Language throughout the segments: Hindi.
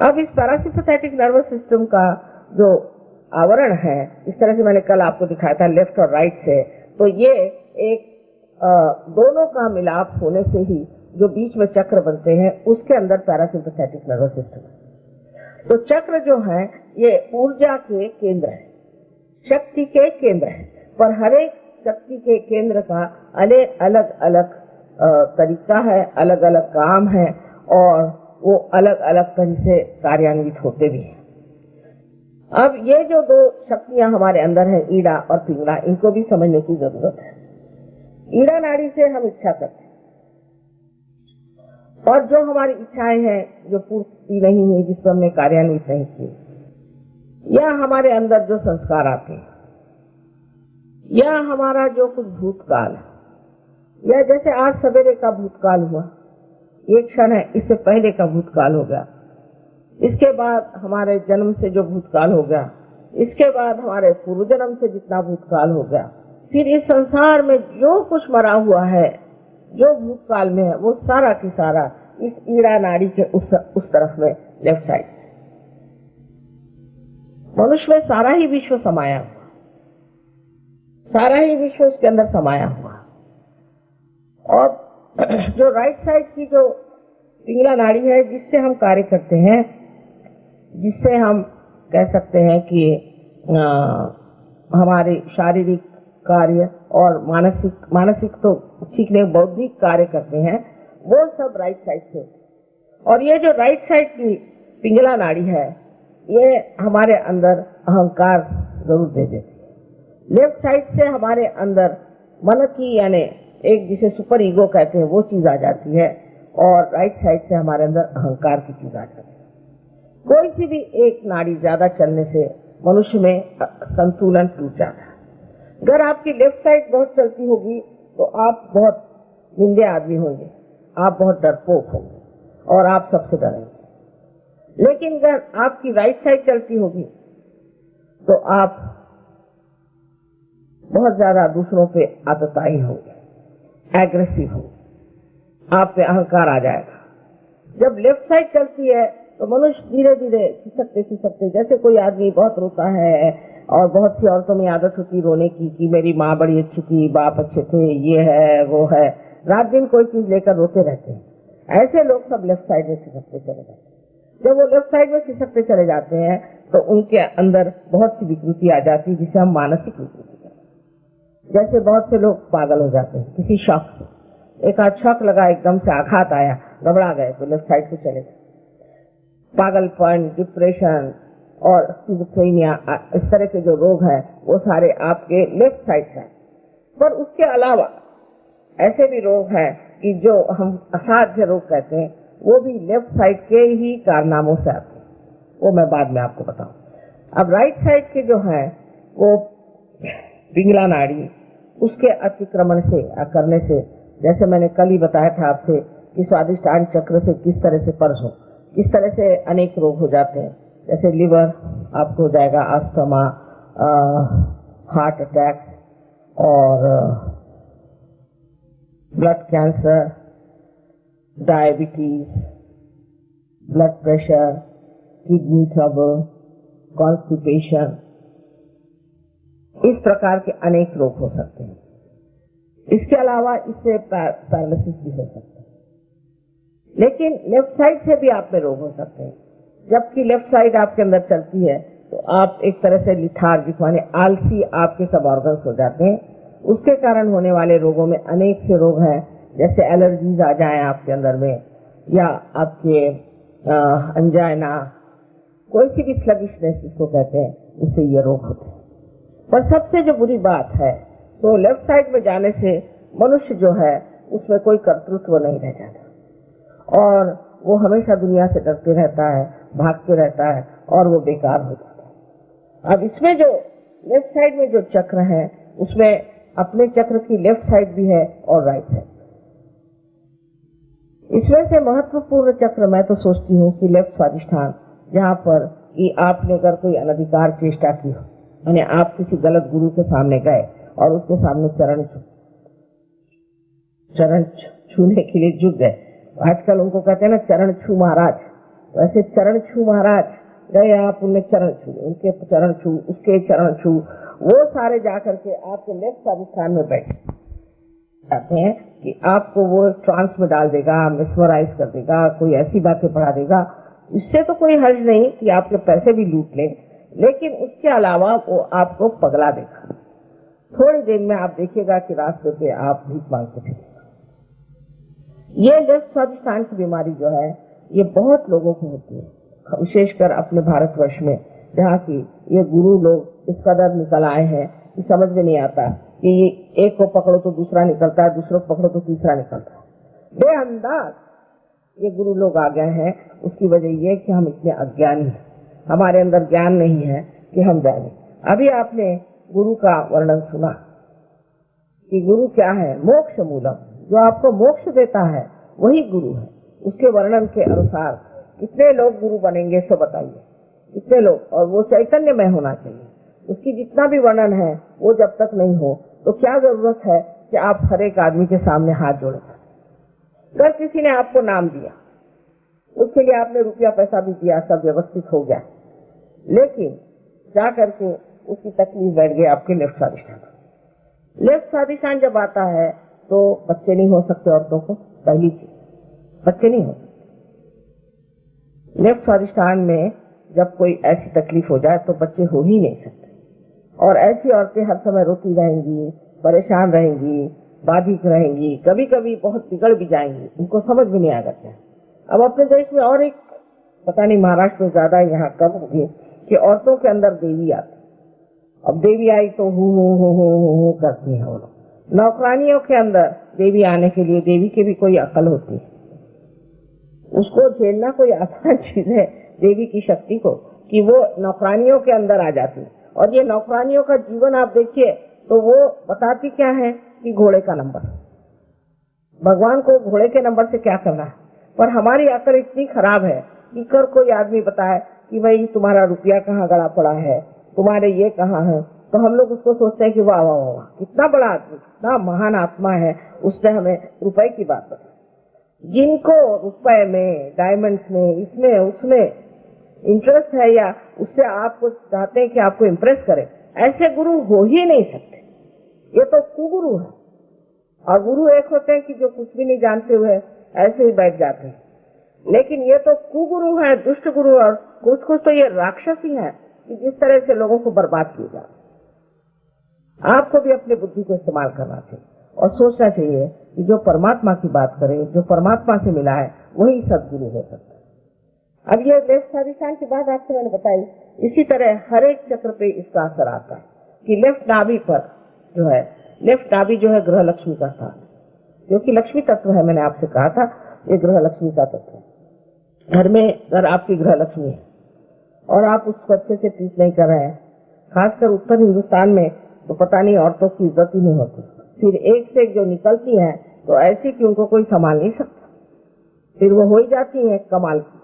अब इस पैरासिम्पैथेटिक नर्वस सिस्टम का जो आवरण है, इस तरह से मैंने कल आपको दिखाया था लेफ्ट और राइट से, तो ये एक दोनों का मिलाप होने से ही जो बीच में चक्र बनते हैं उसके अंदर पैरासिम्पैथेटिक नर्वस सिस्टम है। तो चक्र जो है ये ऊर्जा के केंद्र है, शक्ति के केंद्र है, पर हर एक शक्ति के केंद्र का अलग अलग तरीका है, अलग अलग काम है और वो अलग अलग तरह से कार्यान्वित होते भी हैं। अब ये जो दो शक्तियां हमारे अंदर हैं, ईड़ा और पिंगला, इनको भी समझने की जरूरत है। ईड़ा नाड़ी से हम इच्छा करते हैं और जो हमारी इच्छाएं हैं जो पूर्ति नहीं हुई, जिसको हमने कार्यान्वित नहीं की, या हमारे अंदर जो संस्कार आते हैं, या हमारा जो कुछ भूतकाल है, या जैसे आज सवेरे का भूतकाल हुआ, ये क्षण है, इससे पहले का भूतकाल हो गया, इसके बाद हमारे जन्म से जो भूतकाल हो गया, इसके बाद हमारे पूर्व जन्म से जितना भूतकाल हो गया, फिर इस संसार में जो कुछ मरा हुआ है, जो भूतकाल में है, वो सारा की सारा इस ईड़ा नाड़ी के उस तरफ में लेफ्ट साइड। मनुष्य में सारा ही विश्व समाया हुआ, सारा ही विश्व उसके अंदर समाया हुआ। और जो राइट साइड की जो पिंगला नाड़ी है, जिससे हम कार्य करते हैं, जिससे हम कह सकते हैं कि हमारे शारीरिक कार्य और मानसिक तो सीखने बौद्धिक कार्य करते हैं, वो सब राइट साइड से। और ये जो राइट साइड की पिंगला नाड़ी है, ये हमारे अंदर अहंकार जरूर दे देती है। लेफ्ट साइड से हमारे अंदर मन की, यानी एक जिसे सुपर ईगो कहते हैं, वो चीज आ जाती है, और राइट साइड से हमारे अंदर अहंकार की चीज आ जाती है। कोई सी भी एक नाड़ी ज्यादा चलने से मनुष्य में संतुलन टूट जाता है। अगर आपकी लेफ्ट साइड बहुत चलती होगी तो आप बहुत निंदे आदमी होंगे, आप बहुत डरपोक होंगे और आप सबसे डरेंगे। लेकिन अगर आपकी राइट साइड चलती होगी तो आप बहुत ज्यादा दूसरों पे आतताई होंगे, एग्रेसिव होंगे, आप पे अहंकार आ जाएगा। जब लेफ्ट साइड चलती है तो मनुष्य धीरे धीरे खिसकते, जैसे कोई आदमी बहुत रोता है, और बहुत सी औरतों में आदत होती रोने की कि मेरी माँ बड़ी अच्छी थी, बाप अच्छे थे, ये है वो है, रात दिन कोई चीज लेकर रोते रहते हैं। ऐसे लोग सब लेफ्ट साइड में खिसकते चले जाते हैं। जब वो लेफ्ट साइड में खिसकते चले जाते हैं तो उनके अंदर बहुत सी विकृति आ जाती है, जिसे हम मानसिक विकृति कहते हैं। जैसे बहुत से लोग पागल हो जाते हैं किसी शौक से, एक आध शौक लगा, एकदम से आघात आया, घबरा गए तो लेफ्ट साइड से चले गए। पागलपन, डिप्रेशन और स्किज़ोफ्रेनिया, इस तरह के जो रोग हैं वो सारे आपके लेफ्ट साइड हैं। पर उसके अलावा ऐसे भी रोग हैं कि जो हम असाध्य रोग कहते हैं, वो भी लेफ्ट साइड के ही कारनामों से आते हैं, वो मैं बाद में आपको बताऊं। अब राइट साइड के जो है वो पिंगला नाड़ी, उसके अतिक्रमण से करने से, जैसे मैंने कल ही बताया था आपसे कि स्वादिष्टान चक्र से किस तरह से पर्स हो, किस तरह से अनेक रोग हो जाते हैं। जैसे लिवर आपको हो जाएगा, अस्थमा, हार्ट अटैक और blood cancer, diabetes, blood pressure, kidney trouble, constipation, इस प्रकार के अनेक रोग हो सकते हैं। इसके अलावा इससे पैरालिसिस भी हो सकता है। लेकिन लेफ्ट साइड से भी आप में रोग हो सकते हैं। जबकि लेफ्ट साइड आपके अंदर चलती है तो आप एक तरह से लिथार्जिक, माने आलसी, आपके सब ऑर्गन्स हो जाते हैं। उसके कारण होने वाले रोगों में अनेक से रोग हैं, जैसे एलर्जीज आ जाए आपके अंदर में, या आपके अंजाइना, कोई सी भी स्लगिशनेस जिसको कहते हैं, उससे ये रोग होते हैं। पर सबसे जो बुरी बात है तो लेफ्ट साइड में जाने से मनुष्य जो है उसमें कोई कर्तृत्व नहीं रह जाता और वो हमेशा दुनिया से डरते रहता है, भागते रहता है और वो बेकार हो जाता है। अब इसमें जो लेफ्ट साइड में जो चक्र है उसमें अपने चक्र की लेफ्ट साइड भी है और राइट साइड। इसमें से महत्वपूर्ण चक्र मैं तो सोचती हूँ कि लेफ्ट स्वादिष्ठान, जहाँ पर कि आपने अगर कोई अनधिकार चेष्टा की हो, यानी आप किसी गलत गुरु के सामने गए और उसके सामने चरण छूने के लिए झुक गए। आजकल उनको कहते हैं ना चरण छू महाराज, वैसे चरण छू महाराज गए आप, उन्हें चरण छू, उनके चरण छू, उसके चरण छू, वो सारे जाकर के आपके लेफ्ट स्वादिष्ठान में बैठ जाते हैं कि आपको वो ट्रांस में डाल देगा, मिसमराइज कर देगा, कोई ऐसी बातें पढ़ा देगा। इससे तो कोई हर्ज नहीं कि आपके पैसे भी लूट ले, लेकिन उसके अलावा वो आपको पगला देगा। थोड़ी देर में आप देखिएगा कि रास्ते पे आप भीख मांगते फिरेंगे। ये लेफ्ट स्वादिष्ठान की बीमारी जो है ये बहुत लोगों को होती है, विशेषकर अपने भारतवर्ष में, जहाँ की ये गुरु लोग इस कदर निकल आए हैं कि समझ में नहीं आता कि एक को पकड़ो तो दूसरा निकलता है, दूसरों को पकड़ो तो तीसरा निकलता है। बेअंदाज ये गुरु लोग आ गए हैं। उसकी वजह ये कि हम इतने अज्ञानी हैं, हमारे अंदर ज्ञान नहीं है कि हम जाने। अभी आपने गुरु का वर्णन सुना कि गुरु क्या है, मोक्ष मूलम, जो आपको मोक्ष देता है वही गुरु है। उसके वर्णन के अनुसार कितने लोग गुरु बनेंगे सो बताइए, कितने लोग, और वो चैतन्यमय होना चाहिए। उसकी जितना भी वर्णन है वो जब तक नहीं हो तो क्या जरूरत है कि आप हर एक आदमी के सामने हाथ जोड़े। अगर किसी ने आपको नाम दिया, उसके लिए आपने रुपया पैसा भी दिया, सब व्यवस्थित हो गया, लेकिन जा करके उसकी तकलीफ बैठ गई आपके लेफ्ट स्वादिष्ठान। लेफ्ट स्वादिष्ठान जब आता है तो बच्चे नहीं हो सकते औरतों को, पहली चीज बच्चे नहीं हो सकते। लेफ्ट स्वादिष्ठान में जब कोई ऐसी तकलीफ हो जाए तो बच्चे हो ही नहीं सकते, और ऐसी औरतें हर समय रोती रहेंगी, परेशान रहेंगी, बाधित रहेंगी, कभी कभी बहुत बिगड़ भी जाएंगी, उनको समझ भी नहीं आ जाता है। अब अपने देश में और एक, पता नहीं महाराष्ट्र में ज्यादा, यहाँ कम होगी, कि औरतों के अंदर देवी आती। अब देवी आई तो हूँ करती है वो लोग। नौकरानियों के अंदर देवी आने के लिए देवी की भी कोई अकल होती है, उसको झेलना कोई आसान चीज है देवी की शक्ति को, कि वो नौकरानियों के अंदर आ जाती है। और ये नौकरानियों का जीवन आप देखिए तो वो बताती क्या है कि घोड़े का नंबर, भगवान को घोड़े के नंबर से क्या करना है। पर हमारी अकल इतनी खराब है कि कर कोई आदमी बताए कि भाई तुम्हारा रुपया कहाँ गड़ा पड़ा है, तुम्हारे ये कहाँ है, तो हम लोग उसको सोचते हैं कि वाह वाह वाह कितना बड़ा आदमी, कितना महान आत्मा है, उसने हमें रुपए की बात बताई। जिनको रुपए में, डायमंड्स में, इसमें उसमें इंटरेस्ट है, या उससे आपको चाहते हैं कि आपको इम्प्रेस करें, ऐसे गुरु हो ही नहीं सकते। ये तो कुगुरु है। और गुरु एक होते हैं कि जो कुछ भी नहीं जानते हुए ऐसे ही बैठ जाते हैं, लेकिन ये तो कुगुरु है, दुष्ट गुरु, और कुछ कुछ तो ये राक्षस ही है कि जिस तरह से लोगों को बर्बाद किए जाते। आपको भी अपनी बुद्धि को इस्तेमाल करना चाहिए और सोचना चाहिए कि जो परमात्मा की बात करे, जो परमात्मा से मिला है, वही सदगुरु हो सकता है। अब ये लेफ्ट स्वादिष्ठान की बात आपसे मैंने बताई, इसी तरह हर एक चक्र पे इसका असर आता है कि लेफ्ट नाभि पर जो है, लेफ्ट नाभि जो है ग्रह लक्ष्मी का स्थान, क्योंकि लक्ष्मी तत्व है, मैंने आपसे कहा था ये ग्रह लक्ष्मी का तत्व है। घर में अगर आपकी ग्रह लक्ष्मी है और आप उसको अच्छे से ट्रीट नहीं कर रहे हैं, खासकर उत्तर हिंदुस्तान में तो पता नहीं औरतों की इज्जत ही नहीं होती। फिर एक से एक जो निकलती है तो ऐसी कि उनको कोई संभाल नहीं सकता, फिर वो हो ही जाती है कमाल की।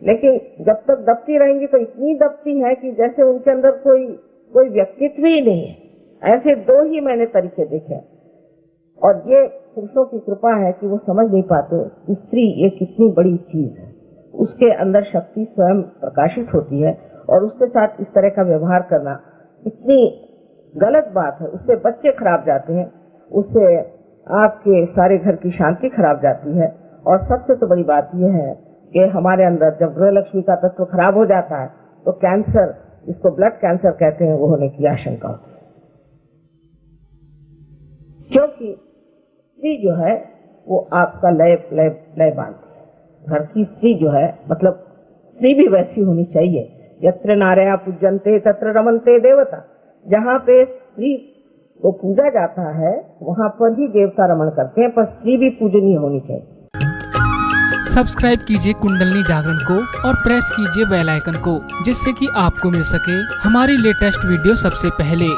लेकिन जब तक दबती रहेंगी तो इतनी दबती है कि जैसे उनके अंदर कोई व्यक्तित्व ही नहीं है। ऐसे दो ही मैंने तरीके देखे, और ये पुरुषों की कृपा है कि वो समझ नहीं पाते स्त्री ये कितनी बड़ी चीज है, उसके अंदर शक्ति स्वयं प्रकाशित होती है, और उसके साथ इस तरह का व्यवहार करना इतनी गलत बात है। उससे बच्चे खराब जाते हैं, उससे आपके सारे घर की शांति खराब जाती है, और सबसे तो बड़ी बात यह है कि हमारे अंदर जब गृह लक्ष्मी का तत्व खराब हो जाता है तो कैंसर, जिसको ब्लड कैंसर कहते हैं, वो होने की आशंका होती है। क्योंकि स्त्री जो है वो आपका लय बांधती है। घर की स्त्री जो है, मतलब स्त्री भी वैसी होनी चाहिए। यत्र नारया पूजन्ते तत्र रमन्ते देवता, जहाँ पे स्त्री को पूजा जाता है वहाँ पर ही देवता रमन करते हैं, पर स्त्री भी पूजनीय होनी चाहिए। सब्सक्राइब कीजिए कुंडलनी जागरण को और प्रेस कीजिए बेल आइकन को, जिससे कि आपको मिल सके हमारी लेटेस्ट वीडियो सबसे पहले।